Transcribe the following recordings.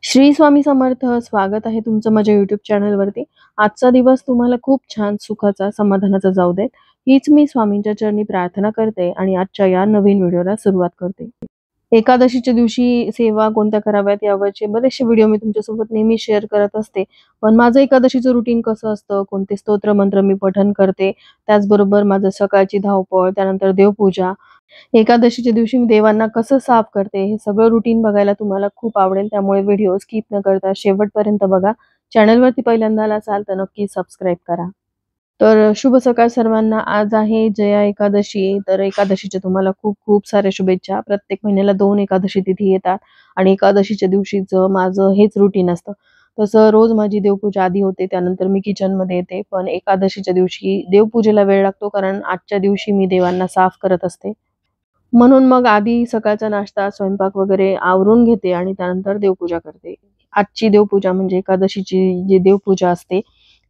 श्री स्वामी समर्थ. स्वागत आहे तुमचं माझ्या YouTube चॅनलवरती. आजचा दिवस तुम्हाला खूप छान, सुखाचा, समाधानाचा जाऊ देत. हीच मी स्वामींच्या चरणी प्रार्थना करते आणि आजच्या या नवीन व्हिडिओला सुरुवात करते. एकादशीच्या दिवशी सेवा कोणत्या कराव्यात यावरचे बरेचसे व्हिडिओ मी तुमच्यासोबत नेहमी शेअर करत असते. पण माझं एकादशीचं रुटीन कसं असतं, कोणते स्तोत्र मंत्र मी पठण करते, त्याचबरोबर माझं सकाळची धावपळ, त्यानंतर देवपूजा, एकादशीच्या दिवशी मी देवांना कसं साफ करते, हे सगळं रुटीन बघायला तुम्हाला खूप आवडेल. त्यामुळे व्हिडिओ स्किप न करता शेवटपर्यंत बघा. चॅनलवरती पहिल्यांदा असाल तर नक्की सबस्क्राईब करा. तर शुभ सकाळ सर्वांना. आज आहे जया एकादशी. तर एकादशीच्या तुम्हाला खूप खूप साऱ्या शुभेच्छा. प्रत्येक महिन्याला 2 एकादशी तिथी येतात आणि एकादशीच्या दिवशीचं माझं हेच रुटीन असतं. तसं रोज माझी देवपूजा आधी होते, त्यानंतर मी किचनमध्ये येते. पण एकादशीच्या दिवशी देवपूजेला वेळ लागतो, कारण आजच्या दिवशी मी देवांना साफ करत असते. म्हणून मग आधी सकाळचा नाश्ता, स्वयंपाक वगैरे आवरून घेते आणि त्यानंतर देवपूजा करते. आजची देवपूजा म्हणजे एकादशीची जी देवपूजा असते,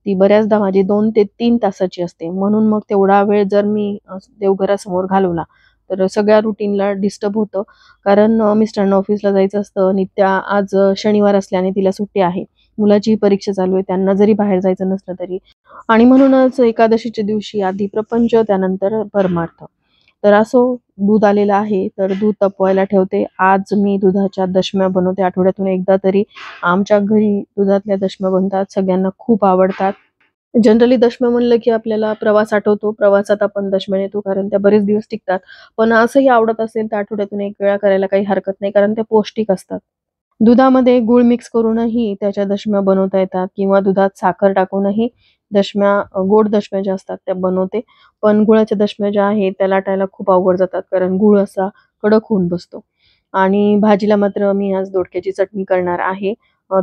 ती बऱ्याचदा माझी 2 ते 3 तासाची असते. म्हणून मग तेवढा वेळ जर मी देवघरासमोर घालवला, तर सगळ्या रुटीनला डिस्टर्ब होतं. कारण मिस्टरांना ऑफिसला जायचं असतं. नित्या आज शनिवार असल्याने तिला सुट्टी आहे. मुलाची परीक्षा चालू आहे. त्यांना जरी बाहेर जायचं नसलं तरी, आणि म्हणूनच एकादशीच्या दिवशी आधी प्रपंच, त्यानंतर परमार्थ. तर असो, दूध आलेलं आहे तर दूध तापवायला ठेवते. आज मी दुधाच्या दशम्या बनवते. आठवड्यातून एकदा तरी आमच्या घरी दुधातल्या दशम्या बनतात. सगळ्यांना खूप आवडतात. जनरली दशम्या म्हणलं की आपल्याला प्रवास आठवतो. प्रवासात आपण दशम्या नेतो कारण त्या बरेच दिवस टिकतात. पण असंही आवडत असेल तर आठवड्यातून 1 वेळा करायला काही हरकत नाही, कारण त्या पौष्टिक असतात. दुधामध्ये गूळ मिक्स करूनही त्याच्या दशम्या बनवता येतात किंवा दुधात साखर टाकूनही दशम्या, गोड दशम्या ज्या असतात त्या बनवते. पण गुळाच्या दशम्या ज्या आहेत त्या लाटायला खूप अवघड जातात, कारण गूळ असा कडक होऊन बसतो. आणि भाजीला मात्र मी आज दोडक्याची चटणी करणार आहे.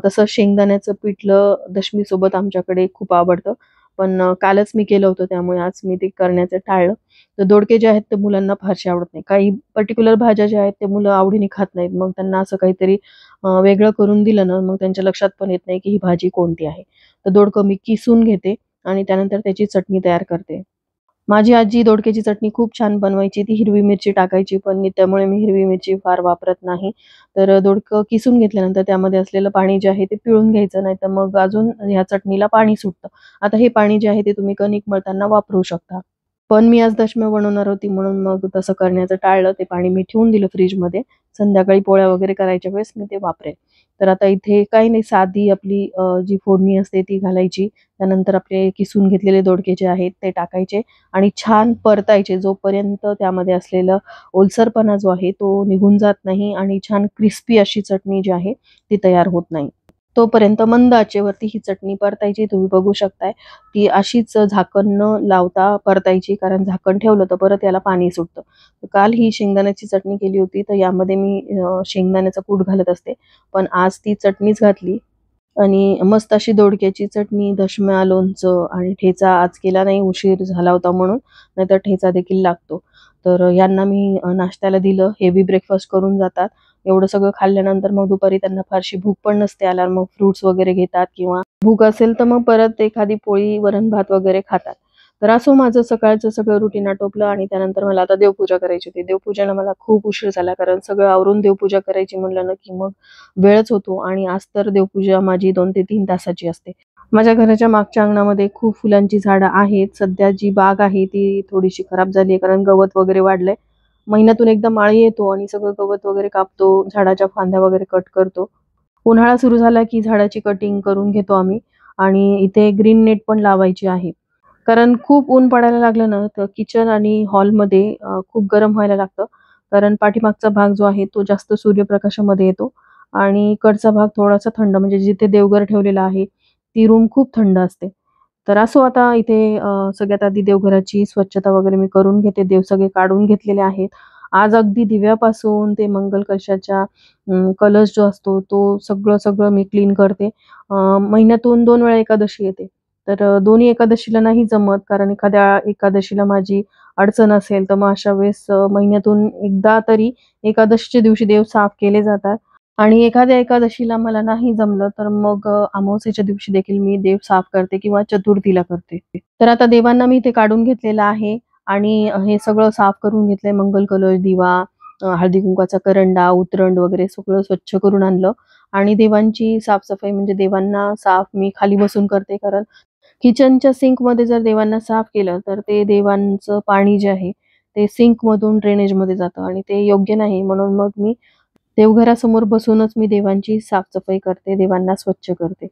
तसं शेंगदाण्याचं पिठलं दशमीसोबत आमच्याकडे खूप आवडतं. पण कालच मी केलं होतं, त्यामुळे आज मी ते करण्याचं टाळलं. तर दोडके जे आहेत ते मुलांना फारसे आवडत नाही. काही पर्टिक्युलर भाज्या ज्या आहेत ते मुलं आवडीने खात नाहीत. मग त्यांना असं काहीतरी वेगळं करून दिलं ना, मग त्यांच्या लक्षात पण येत नाही की ही भाजी कोणती आहे. तर दोडकं मी किसून घेते आणि त्यानंतर त्याची चटणी तयार करते. माझी आजी दोडक्याची चटणी खूप छान बनवायची. ती हिरवी मिरची टाकायची, पण त्यामुळे मी हिरवी मिरची फार वापरत नाही. तर दोडकं किसून घेतल्यानंतर त्यामध्ये असलेलं पाणी जे आहे ते पिळून घ्यायचं, नाहीतर मग अजून ह्या चटणीला पाणी सुटतं. आता हे पाणी जे आहे ते तुम्ही कणिक मळताना वापरू शकता. पण मी आज दशम्या बनवणार होती म्हणून मग तसं करण्याचं टाळलं. ते पाणी मी ठेवून दिलं फ्रिजमध्ये. संध्याकाळी पोळ्या वगैरे करायच्या वेळेस मी ते वापरेन. तर आता इथे काही नाही, साधी आपली जी फोडणी असते ती घालायची. त्यानंतर आपले किसून घेतलेले दोडके जे आहेत ते टाकायचे आणि छान परतायचे, जोपर्यंत त्यामध्ये असलेलं ओलसरपणा जो आहे तो निघून जात नाही आणि छान क्रिस्पी अशी चटणी जी आहे ती तयार होत नाही. तोपर्यंत मंद आचेवरती ही चटणी परतायची. तुम्ही बघू शकताय ती अशीच झाकण न लावता परतायची, कारण झाकण ठेवलं तर परत याला पाणी सुटतं. काल ही शेंगदाण्याची चटणी केली होती, तर यामध्ये मी शेंगदाण्याचा कूट घालत असते. पण आज ती चटणीच घातली आणि मस्त अशी दोडक्याची चटणी, दशम्या, लोणचं आणि ठेचा आज केला नाही, उशीर झाला होता म्हणून, नाहीतर ठेचा देखील लागतो. तर यांना मी नाश्त्याला दिलं. हेवी ब्रेकफास्ट करून जातात. एवढं सगळं खाल्ल्यानंतर मग दुपारी त्यांना फारशी भूक पण नसते. आल्यावर मग फ्रुट्स वगैरे घेतात किंवा भूक असेल तर मग परत एखादी पोळी, वरण भात वगैरे खातात. तर असं माझं सकाळचं सगळं रुटीन आटोपलं आणि त्यानंतर मला आता देवपूजा करायची होती. देवपूजेला मला खूप उशीर झाला, कारण सगळं आवरून देवपूजा करायची म्हणलं ना की मग वेळच होतो. आणि आज तर देवपूजा माझी 2 ते 3 तासाची असते. माझ्या घराच्या मागच्या अंगणामध्ये खूप फुलांची झाडं आहेत. सध्या जी बाग आहे ती थोडीशी खराब झाली आहे, कारण गवत वगैरे वाढलंय. महिन्यातून एकदा माळी येतो आणि सगळं गवत वगैरे कापतो, झाडाच्या फांद्या वगैरे कट करतो. उन्हाळा सुरू झाला की झाडाची कटिंग करून घेतो आम्ही. आणि इथे ग्रीन नेट पण लावायची आहे, कारण खूप ऊन पडायला लागलं ना तर किचन आणि हॉलमध्ये खूप गरम व्हायला लागतं. कारण पाठीमागचा भाग जो आहे तो जास्त सूर्यप्रकाशामध्ये येतो आणि इकडचा भाग थोडासा थंड, म्हणजे जिथे देवघर ठेवलेलं आहे ती रूम खूप थंड असते. तर असो, आता इथे सगळ्यात आधी देवघराची स्वच्छता वगैरे मी करून घेते. देव सगळे काढून घेतलेले आहेत. आज अगदी दिव्यापासून ते मंगल कलशाच्या कलश जो असतो तो सगळं सगळं मी क्लीन करते. महिन्यातून 2 वेळा एकादशी येते. तर दोन्ही एकादशीला नाही जमत, कारण एखाद्या एकादशीला माझी अडचण असेल तर मग अशा वेळेस महिन्यातून एकदा तरी एकादशीच्या दिवशी देव साफ केले जातात. आणि एखाद्या एकादशीला मला नाही जमलं तर मग अमावास्येच्या दिवशी देखील मी देव साफ करते किंवा चतुर्थीला करते. तर आता देवांना मी इथे काढून घेतलेलं आहे आणि हे सगळं साफ करून घेतलंय. मंगल कलश, दिवा, हळदी कुंकाचा करंडा, उतरंड वगैरे सगळं स्वच्छ करून आणलं आणि देवांची साफसफाई म्हणजे देवांना साफ मी खाली बसून करते, कारण किचनच्या सिंकमध्ये जर देवांना साफ केलं तर ते देवांचं पाणी जे आहे ते सिंकमधून ड्रेनेजमध्ये जातं आणि ते योग्य नाही. म्हणून मग मी देवघरासमोर बसूनच मी देवांची साफसफाई करते, देवांना स्वच्छ करते.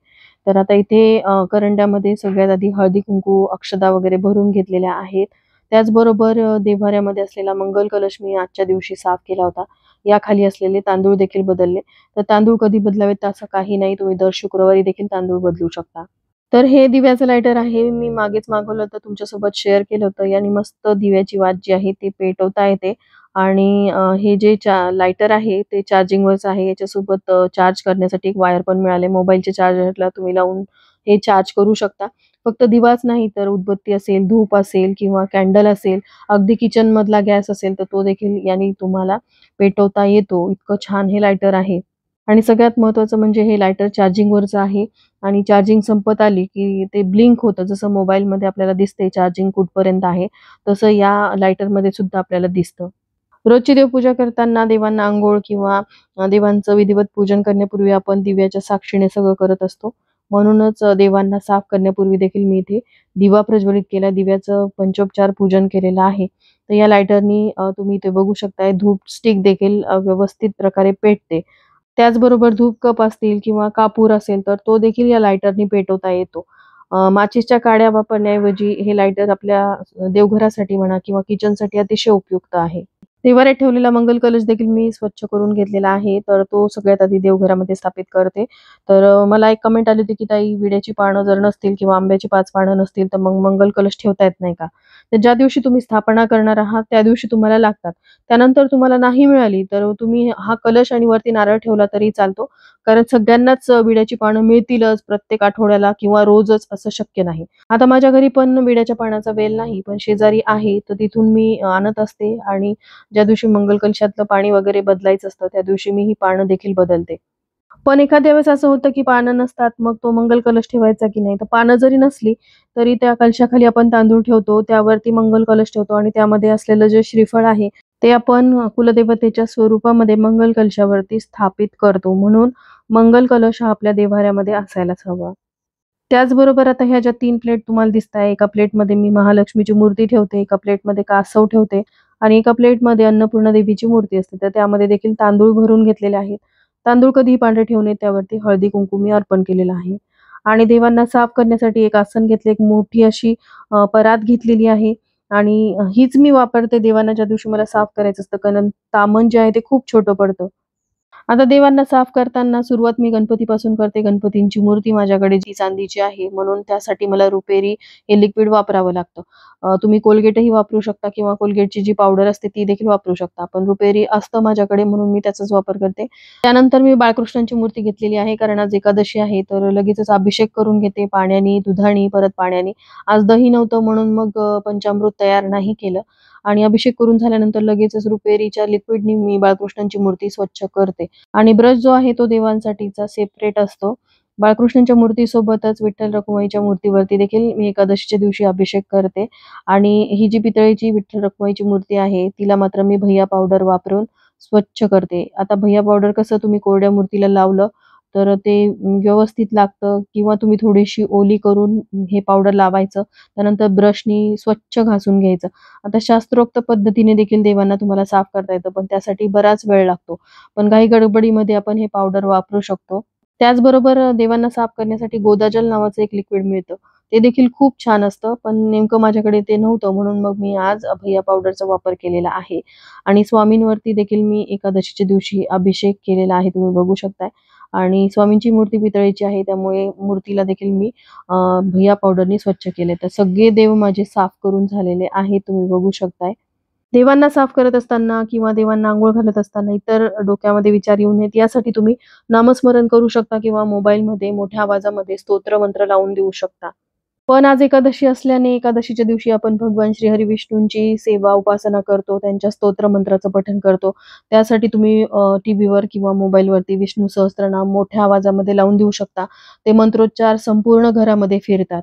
तर आता इथे करंड्यामध्ये सगळ्यात आधी हळदी-कुंकू, अक्षदा वगैरे भरून घेतलेल्या आहेत. त्याचबरोबर देव्हाऱ्यामध्ये असलेला मंगल कलश मी आजच्या दिवशी साफ केला होता. याखाली असलेले तांदूळ देखील बदलले. तर तांदूळ कधी बदलावेत असं काही नाही. तुम्ही दर शुक्रवारी देखील तांदूळ बदलू शकता. तर हे दिव्याचं लायटर आहे. मी मागेच मागवलं होतं, तुमच्यासोबत शेअर केलं होतं. याने मस्त दिव्याची वात जी आहे ती पेटवता येते आणि हे जे लायटर आहे ते चार्जिंगवरच आहे. याच्यासोबत चार्ज करण्यासाठी एक वायर पण मिळाले. मोबाईलच्या चार्जरला तुम्ही लावून हे चार्ज करू शकता. फक्त दिवाच नाही तर उदबत्ती असेल, धूप असेल किंवा कॅन्डल असेल, अगदी किचनमधला गॅस असेल तर तो देखील याने तुम्हाला पेटवता येतो. इतकं छान हे लायटर आहे. आणि सगळ्यात महत्त्वाचं म्हणजे हे लायटर चार्जिंगवरचं आहे आणि चार्जिंग संपत आली की ते ब्लिंक होतं. जसं मोबाईलमध्ये आपल्याला दिसते चार्जिंग कुठपर्यंत आहे, तसं या लायटरमध्ये सुद्धा आपल्याला दिसतं. रोजची देवपूजा करताना देवांना अंघोळ किंवा देवांचं विधिवत पूजन करण्यापूर्वी आपण दिव्याच्या साक्षीने सगळं करत असतो. म्हणूनच देवांना साफ करण्यापूर्वी देखील मी इथे दिवा प्रज्वलित केला. दिव्याचं पंचोपचार पूजन केलेलं आहे. तर या लायटरनी तुम्ही इथे बघू शकताय धूप स्टिक देखील व्यवस्थित प्रकारे पेटते. त्याचबरोबर धूप कप असतील किंवा कापूर असेल तर तो देखील या लायटरनी पेटवता येतो. माचीसच्या काड्या वापरण्याऐवजी हे लायटर आपल्या देवघरासाठी म्हणा किंवा किचनसाठी अतिशय उपयुक्त आहे. देव्हाऱ्यात ठेवलेला मंगल कलश देखील मी स्वच्छ करून घेतलेला आहे. तर तो सगळ्यात आधी देवघरामध्ये स्थापित करते. तर मला एक कमेंट आली होती, की ताई विड्याची पानं जर नसतील किंवा आंब्याची 5 पानं नसतील तर मग मंगल कलश ठेवता येत नाही का? तर ज्या दिवशी तुम्ही स्थापना करणार आहात त्या दिवशी तुम्हाला लागतात. त्यानंतर तुम्हाला नाही मिळाली तर तुम्ही हा कलश आणि वरती नारळ ठेवला तरी चालतो. कारण सगळ्यांनाच विड्याची पानं मिळतीलच प्रत्येक आठवड्याला किंवा रोजच असं शक्य नाही. आता माझ्या घरी पण विड्याच्या पानाचा वेल नाही, पण शेजारी आहे तर तिथून मी आणत असते आणि ज्या दिवशी मंगल कलशातलं पाणी वगैरे बदलायचं असतं त्या दिवशी मी ही पानं देखील बदलते. पण एखाद्या वेळेस असं होतं की पानं नसतात, मग तो मंगल कलश ठेवायचा की नाही? तर पानं जरी नसली तरी त्या कलशाखाली आपण तांदूळ ठेवतो, त्यावरती मंगल कलश ठेवतो आणि त्यामध्ये असलेलं जे श्रीफळ आहे ते आपण कुलदेवतेच्या स्वरूपामध्ये मंगल कलशावरती स्थापित करतो. म्हणून मंगल कलश हा आपल्या देव्हाऱ्यामध्ये असायलाच हवा. त्याचबरोबर आता ह्या ज्या 3 प्लेट तुम्हाला दिसताय, एका प्लेटमध्ये मी महालक्ष्मीची मूर्ती ठेवते, एका प्लेटमध्ये कासव ठेवते आणि एका प्लेटमध्ये अन्नपूर्णा देवीची मूर्ती असते. तर त्यामध्ये देखील तांदूळ भरून घेतलेले आहेत. तांदूळ कधीही पांढरे ठेवू नये, त्यावरती हळदी-कुंकू मी अर्पण केलेलं आहे. आणि देवांना साफ करण्यासाठी एक आसन घेतले, एक मोठी अशी परात घेतलेली आहे आणि हीच मी वापरते देवांना ज्या दिवशी मला साफ करायचं असतं, कारण तामण जे आहे ते खूप छोटं पडतं. आता देवांना साफ करताना सुरुवात मी गणपतीपासून करते. गणपतींची मूर्ती माझ्याकडे जी चांदीची आहे, म्हणून त्यासाठी मला रुपेरी हे लिक्विड वापरावं लागतं. तुम्ही कोलगेटही वापरू शकता किंवा कोलगेटची जी पावडर असते ती देखील वापरू शकता. पण रुपेरी असतं माझ्याकडे म्हणून मी त्याचाच वापर करते. त्यानंतर मी बाळकृष्णांची मूर्ती घेतलेली आहे, कारण आज एकादशी आहे, तर लगेचच अभिषेक करून घेते पाण्याने, दुधाने, परत पाण्याने. आज दही नव्हतं म्हणून मग पंचामृत तयार नाही केलं. आणि अभिषेक करून झाल्यानंतर लगेचच रुपेरीच्या लिक्विडनी मी बाळकृष्णांची मूर्ती स्वच्छ करते. आणि ब्रश जो आहे तो देवांसाठीचा सेपरेट असतो. बाळकृष्णांच्या मूर्तीसोबतच विठ्ठल रखुमाईच्या मूर्तीवरती देखील मी एकादशीच्या दिवशी अभिषेक करते आणि ही जी पितळेची विठ्ठल रखुमाईची मूर्ती आहे, तिला मात्र मी भैय्या पावडर वापरून स्वच्छ करते. आता भैय्या पावडर कसं तुम्ही कोरड्या मूर्तीला लावलं तर ते व्यवस्थित लागतं किंवा तुम्ही थोडीशी ओली करून हे पावडर लावायचं. त्यानंतर ब्रशनी स्वच्छ घासून घ्यायचं. आता शास्त्रोक्त पद्धतीने देखील देवांना तुम्हाला साफ करता येतं, पण त्यासाठी बराच वेळ लागतो. पण घाई-गडबडीमध्ये आपण हे पावडर वापरू शकतो. त्याचबरोबर देवांना साफ करण्यासाठी गोदाजल नावाचं एक लिक्विड मिळतं. ते देखील खूप छान असतं, पण नेमकं माझ्याकडे ते नव्हतं म्हणून मग मी आज भैय्या पावडरचा वापर केलेला आहे. आणि स्वामींवरती देखील मी एकादशीच्या दिवशी अभिषेक केलेला आहे, तुम्ही बघू शकताय. आणि स्वामींची मूर्ती पितळेची आहे, त्यामुळे मूर्तीला देखील मी भैय्या पावडरनी स्वच्छ केले. तर सगळे देव माझे साफ करून झालेले आहेत, तुम्ही बघू शकताय. देवांना साफ करत असताना किंवा देवांना अंघोळ घालत असताना इतर डोक्यामध्ये विचार येऊ नयेत यासाठी तुम्ही नामस्मरण करू शकता किंवा मोबाईलमध्ये मोठ्या आवाजामध्ये स्तोत्र मंत्र लावून देऊ शकता. पण आज एकादशी असल्याने एकादशीच्या दिवशी आपण भगवान श्री हरी विष्णूंची सेवा, उपासना करतो. त्यांच्या स्तोत्र मंत्राचं पठण करतो. त्यासाठी तुम्ही टीव्हीवर किंवा मोबाईलवरती विष्णू सहस्त्रनाम मोठ्या आवाजामध्ये लावून देऊ शकता. ते मंत्रोच्चार संपूर्ण घरामध्ये फिरतात.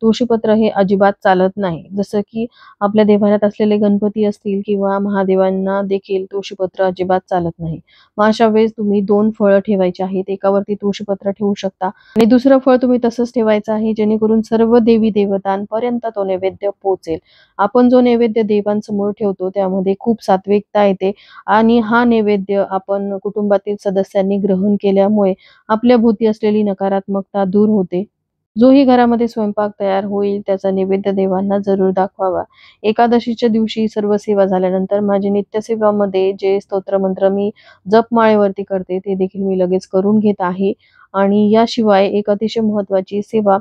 तुळशीपत्र हे अजिबात चालत नाही. जसं की आपल्या देवालयात असलेले गणपती असतील किंवा महादेवांना देखील तुळशीपत्र अजिबात चालत नाही. मग अशा वेळेस तुम्ही 2 फळं ठेवायची आहेत. एकावरती तुळशीपत्र ठेवू शकता आणि दुसरं फळ तुम्ही तसंच ठेवायचं आहे, जेणेकरून सर्व देवी देवतांपर्यंत तो नैवेद्य पोहोचेल. आपण जो नैवेद्य देवांसमोर ठेवतो त्यामध्ये खूप सात्विकता येते आणि हा नैवेद्य आपण कुटुंबातील सदस्यांनी ग्रहण केल्यामुळे आपल्या भोवती असलेली नकारात्मकता दूर होते. जोही घरामध्ये स्वयंपाक तयार होईल त्याचा नैवेद्य देवांना जरूर दाखवावा. एकादशीच्या दिवशी सर्व सेवा झाल्यानंतर माझी नित्यसेवामध्ये जे स्तोत्रमंत्र मी जपमाळेवरती करते ते देखील मी लगेच करून घेत आहे. आणि याशिवाय एक अतिशय महत्त्वाची सेवा,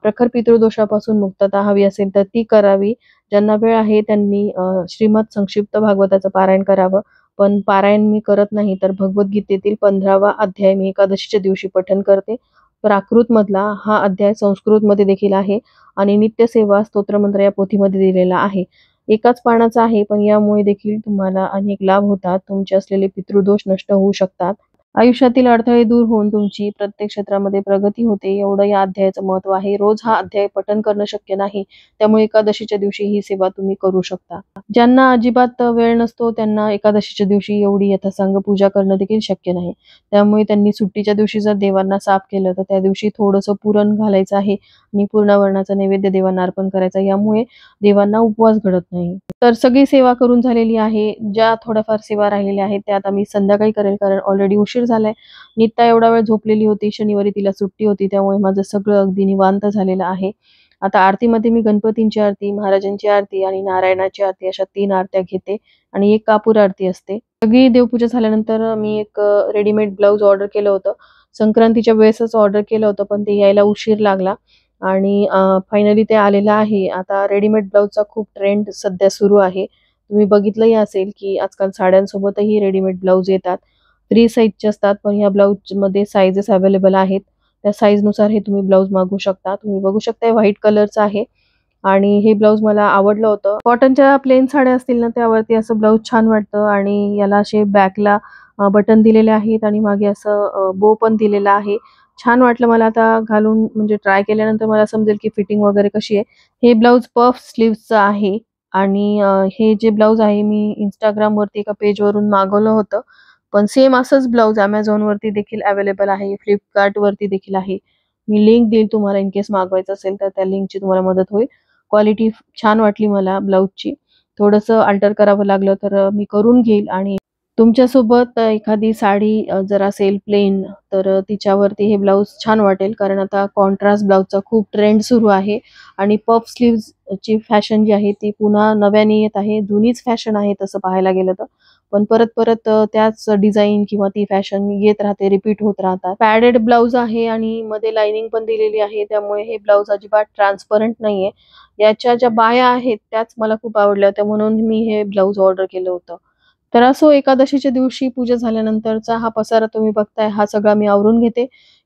प्रखर पितृदोषापासून मुक्तता हवी असेल तर ती करावी. ज्यांना वेळ आहे त्यांनी श्रीमद संक्षिप्त भागवताचं पारायण करावं. पण पारायण मी करत नाही तर भगवद्गीतेतील 15वा अध्याय मी एकादशीच्या दिवशी पठण करते. प्राकृतमधला हा अध्याय संस्कृतमध्ये देखील आहे आणि नित्यसेवा स्तोत्रमंत्र या पोथीमध्ये दिलेला आहे. एकाच पानाचा आहे, पण यामुळे देखील तुम्हाला अनेक लाभ होतात. तुमचे असलेले पितृदोष नष्ट होऊ शकतात. आयुष्यातील अडथळे दूर होऊन तुमची प्रत्येक क्षेत्रामध्ये प्रगती होते, एवढं या अध्यायाचं महत्त्व आहे. रोज हा अध्याय पठण करणं शक्य नाही, त्यामुळे एकादशीच्या दिवशी ही सेवा तुम्ही करू शकता. ज्यांना अजिबात वेळ नसतो त्यांना एकादशीच्या दिवशी एवढी यथासांग पूजा करणं देखील शक्य नाही. त्यामुळे त्यांनी सुट्टीच्या दिवशी जर देवांना साफ केलं तर त्या दिवशी थोडंसं पुरण घालायचं आहे आणि पूर्णावरणाचा नैवेद्य देवांना अर्पण करायचा. यामुळे देवांना उपवास घडत नाही. तर सगळी सेवा करून झालेली आहे. ज्या थोड्याफार सेवा राहिलेल्या आहेत त्या आता मी संध्याकाळी करेल, कारण ऑलरेडी उशीर झालाय. नित्या एवढा वेळ झोपलेली होती, शनिवारी तिला सुट्टी होती, त्यामुळे माझं सगळं अगदी निवांत झालेलं आहे. आता आरतीमध्ये मी गणपतींची आरती, महाराजांची आरती आणि नारायणाची आरती अशा 3 आरत्या घेते आणि एक कापूर आरती असते. सगळी देवपूजा झाल्यानंतर मी एक रेडीमेड ब्लाऊज ऑर्डर केलं होतं. संक्रांतीच्या वेळेसच ऑर्डर केलं होतं, पण ते यायला उशीर लागला आणि फायनली ते आलेलं आहे. आता रेडीमेड ब्लाऊजचा खूप ट्रेंड सध्या सुरू आहे. तुम्ही बघितलंही असेल की आजकाल साड्यांसोबतही रेडीमेड ब्लाऊज येतात. 3 साइजचे असतात, पण या ब्लाऊजमध्ये साइजेस अवेलेबल आहेत. त्या साईजनुसार हे तुम्ही ब्लाऊज मागवू शकता. तुम्ही बघू शकता व्हाईट कलरचं आहे आणि हे ब्लाऊज मला आवडलं होतं. कॉटनच्या प्लेन साड्या असतील ना त्यावरती असं ब्लाऊज छान वाटतं आणि याला असे बॅकला बटन दिलेले आहेत आणि मागे असं बो पण दिलेला आहे. छान वाटलं मला आता घालून, म्हणजे ट्राय केल्यानंतर मला समजेल की फिटिंग वगैरे कशी आहे. हे ब्लाऊज पफ स्लीव्हचं आहे आणि हे जे ब्लाऊज आहे मी Instagramवरती एका पेजवरून मागवलं होतं. पण सेम असंच ब्लाऊज Amazonवरती देखील अवेलेबल आहे, Flipkartवरती देखील आहे. मी लिंक देईल तुम्हाला, इन केस मागवायचं असेल तर त्या लिंकची तुम्हाला मदत होईल. क्वालिटी छान वाटली मला ब्लाऊजची. थोडंसं अल्टर करावं लागलं तर मी करून घेईल. आणि तुमच्यासोबत एखादी साडी जर असेल प्लेन तर तिच्यावरती हे ब्लाऊज छान वाटेल, कारण आता कॉन्ट्रास्ट ब्लाऊजचा खूप ट्रेंड सुरू आहे आणि पफ स्लीव्हजची फॅशन जी आहे ती पुन्हा नव्याने येत आहे. जुनीच फॅशन आहे तसं पाहायला गेलं तर. पण परत त्याच डिझाईन किंवा ती फॅशन येत राहते, रिपीट होत राहतात. पॅडेड ब्लाऊज आहे आणि मध्ये लाइनिंग पण दिलेली आहे, त्यामुळे हे ब्लाऊज अजिबात ट्रान्सपरंट नाहीये. याच्या ज्या बाह्या आहेत त्याच मला खूप आवडल्या होत्या, म्हणून मी हे ब्लाऊज ऑर्डर केलं होतं. तर असो, एकादशीच्या दिवशी पूजा झाल्यानंतरचा हा पसारा तुम्ही बघताय, हा सगळा मी आवरून घेते.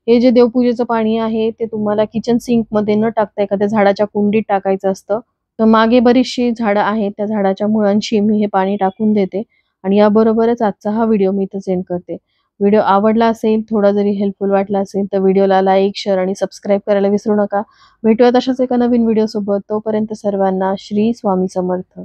हे जे देवपूजेचं पाणी आहे ते तुम्हाला किचन सिंकमध्ये न टाकता एखाद्या झाडाच्या कुंडीत टाकायचं असतं. तर मागे बरीचशी झाडं आहेत, त्या झाडाच्या मुळांशी मी हे पाणी टाकून देते आणि याबरोबरच आजचा हा व्हिडिओ मी इथं एंड करते. व्हिडिओ आवडला असेल, थोडा जरी हेल्पफुल वाटला असेल तर व्हिडिओला लाईक, शेअर आणि सबस्क्राईब करायला विसरू नका. भेटूयात अशाच एका नवीन व्हिडिओसोबत. तोपर्यंत सर्वांना श्री स्वामी समर्थ.